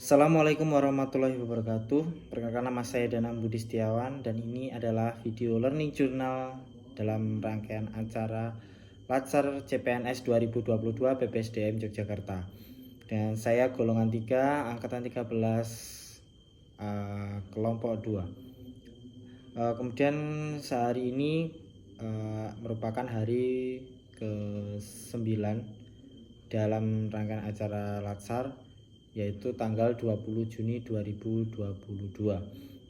Assalamualaikum warahmatullahi wabarakatuh. Perkenalkan, nama saya Danang Budi Setiawan dan ini adalah video learning journal dalam rangkaian acara Latsar CPNS 2022 PPSDM Yogyakarta. Dan saya golongan 3 angkatan 13 kelompok 2. Kemudian sehari ini merupakan hari ke-9 dalam rangkaian acara Latsar, yaitu tanggal 20 Juni 2022.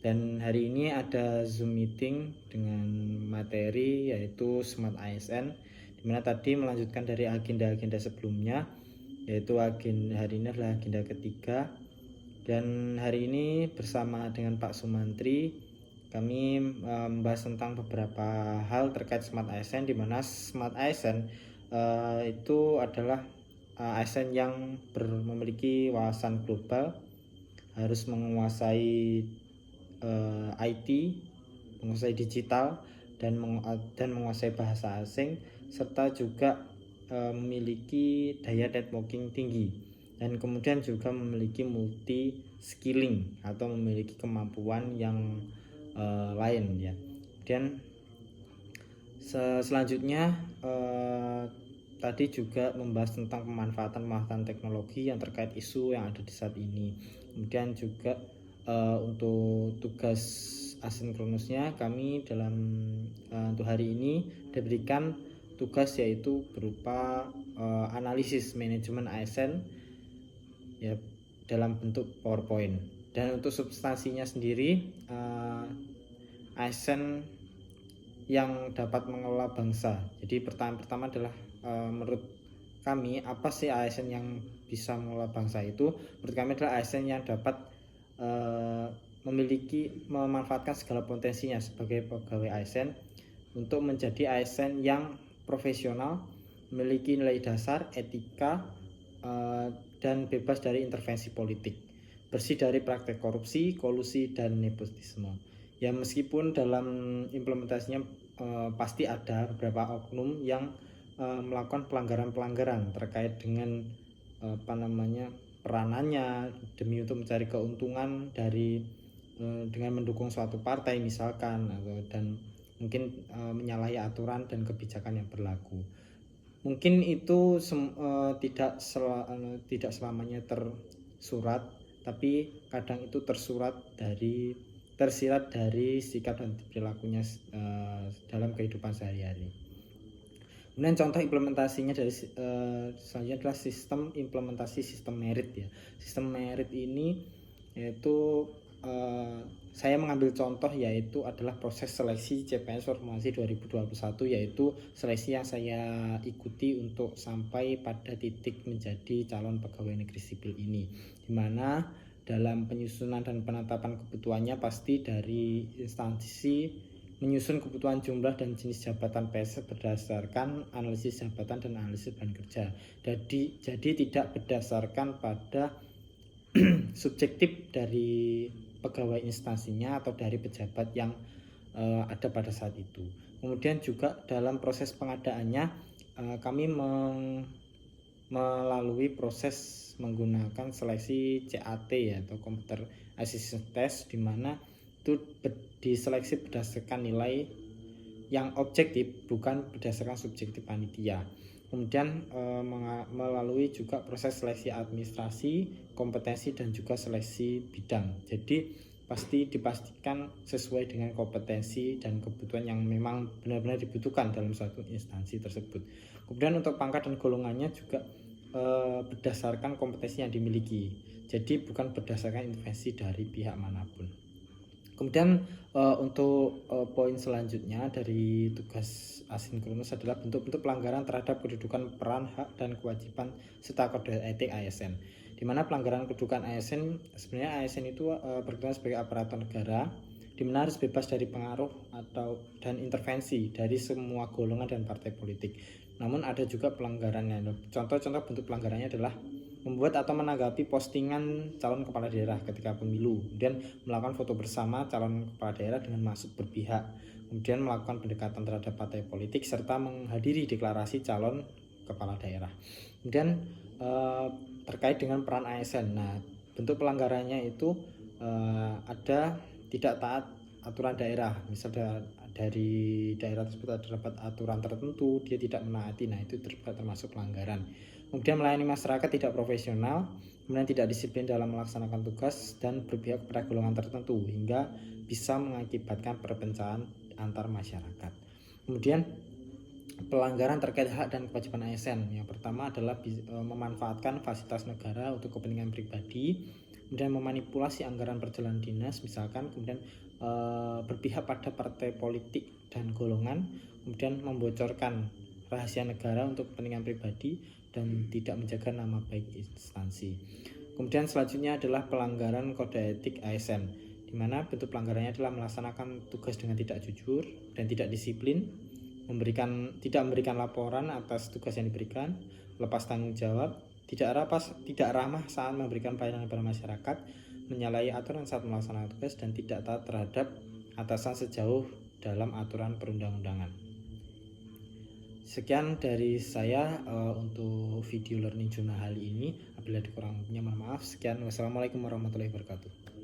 Dan hari ini ada Zoom meeting dengan materi yaitu Smart ASN, dimana tadi melanjutkan dari agenda-agenda sebelumnya, yaitu agenda hari ini adalah agenda ketiga. Dan hari ini bersama dengan Pak Sumantri kami membahas tentang beberapa hal terkait Smart ASN, di mana Smart ASN itu adalah ASN yang memiliki wawasan global, harus menguasai IT, menguasai digital, dan menguasai bahasa asing, serta juga memiliki daya networking tinggi, dan kemudian juga memiliki multi skilling atau memiliki kemampuan yang lain ya. Dan selanjutnya tadi juga membahas tentang pemanfaatan teknologi yang terkait isu yang ada di saat ini. Kemudian juga untuk tugas asinkronusnya kami dalam untuk hari ini diberikan tugas yaitu berupa analisis manajemen ASN ya dalam bentuk PowerPoint. Dan untuk substansinya sendiri, ASN yang dapat mengelola bangsa. Jadi pertanyaan pertama adalah menurut kami, apa sih ASN yang bisa mengelola bangsa itu? Menurut kami adalah ASN yang dapat memanfaatkan segala potensinya sebagai pegawai ASN untuk menjadi ASN yang profesional, memiliki nilai dasar, etika, dan bebas dari intervensi politik, bersih dari praktek korupsi, kolusi, dan nepotisme. Ya, meskipun dalam implementasinya pasti ada beberapa oknum yang melakukan pelanggaran terkait dengan peranannya demi untuk mencari keuntungan dari dengan mendukung suatu partai misalkan, dan mungkin menyalahi aturan dan kebijakan yang berlaku. Mungkin itu tidak selamanya tersurat, tapi kadang itu tersirat dari sikap dan perilakunya dalam kehidupan sehari-hari. Kemudian contoh implementasinya dari selanjutnya adalah implementasi sistem merit ya. Sistem merit ini yaitu saya mengambil contoh yaitu adalah proses seleksi CPNS Formasi 2021, yaitu seleksi yang saya ikuti untuk sampai pada titik menjadi calon pegawai negeri sipil ini, dimana dalam penyusunan dan penetapan kebutuhannya pasti dari instansi menyusun kebutuhan jumlah dan jenis jabatan PNS berdasarkan analisis jabatan dan analisis beban kerja. Jadi tidak berdasarkan pada subjektif dari pegawai instansinya atau dari pejabat yang ada pada saat itu. Kemudian juga dalam proses pengadaannya kami melalui proses menggunakan seleksi CAT ya, atau Computer Assisted Test, di mana itu diseleksi berdasarkan nilai yang objektif, bukan berdasarkan subjektif panitia. Kemudian melalui juga proses seleksi administrasi, kompetensi, dan juga seleksi bidang. Jadi dipastikan sesuai dengan kompetensi dan kebutuhan yang memang benar-benar dibutuhkan dalam suatu instansi tersebut. Kemudian untuk pangkat dan golongannya juga berdasarkan kompetensi yang dimiliki, jadi bukan berdasarkan intervensi dari pihak manapun. Kemudian untuk poin selanjutnya dari tugas asinkronus adalah bentuk-bentuk pelanggaran terhadap kedudukan, peran, hak, dan kewajiban serta kode etik ASN. Di mana pelanggaran kedudukan ASN, sebenarnya ASN itu berkenan sebagai aparatur negara, di mana harus bebas dari pengaruh dan intervensi dari semua golongan dan partai politik. Namun ada juga pelanggarannya. Contoh-contoh bentuk pelanggarannya adalah membuat atau menanggapi postingan calon kepala daerah ketika pemilu, kemudian melakukan foto bersama calon kepala daerah dengan maksud berpihak, kemudian melakukan pendekatan terhadap partai politik, serta menghadiri deklarasi calon kepala daerah. Kemudian terkait dengan peran ASN. Nah, bentuk pelanggarannya itu ada tidak taat aturan daerah, misalnya dari daerah tersebut terdapat aturan tertentu dia tidak menaati, nah itu termasuk pelanggaran. Kemudian melayani masyarakat tidak profesional, kemudian tidak disiplin dalam melaksanakan tugas dan berpihak kepada golongan tertentu hingga bisa mengakibatkan perpecahan antar masyarakat. Kemudian pelanggaran terkait hak dan kewajiban ASN, yang pertama adalah memanfaatkan fasilitas negara untuk kepentingan pribadi, kemudian memanipulasi anggaran perjalanan dinas misalkan, kemudian berpihak pada partai politik dan golongan, kemudian membocorkan rahasia negara untuk kepentingan pribadi dan tidak menjaga nama baik instansi. Kemudian selanjutnya adalah pelanggaran kode etik ASN, di mana bentuk pelanggarannya adalah melaksanakan tugas dengan tidak jujur dan tidak disiplin, tidak memberikan laporan atas tugas yang diberikan, lepas tanggung jawab, tidak ramah saat memberikan pelayanan kepada masyarakat, menyalahi aturan saat melaksanakan tugas, dan tidak taat terhadap atasan sejauh dalam aturan perundang-undangan. Sekian dari saya untuk video learning journal hari ini. Apabila kurangnya mohon maaf. Sekian, wassalamualaikum warahmatullahi wabarakatuh.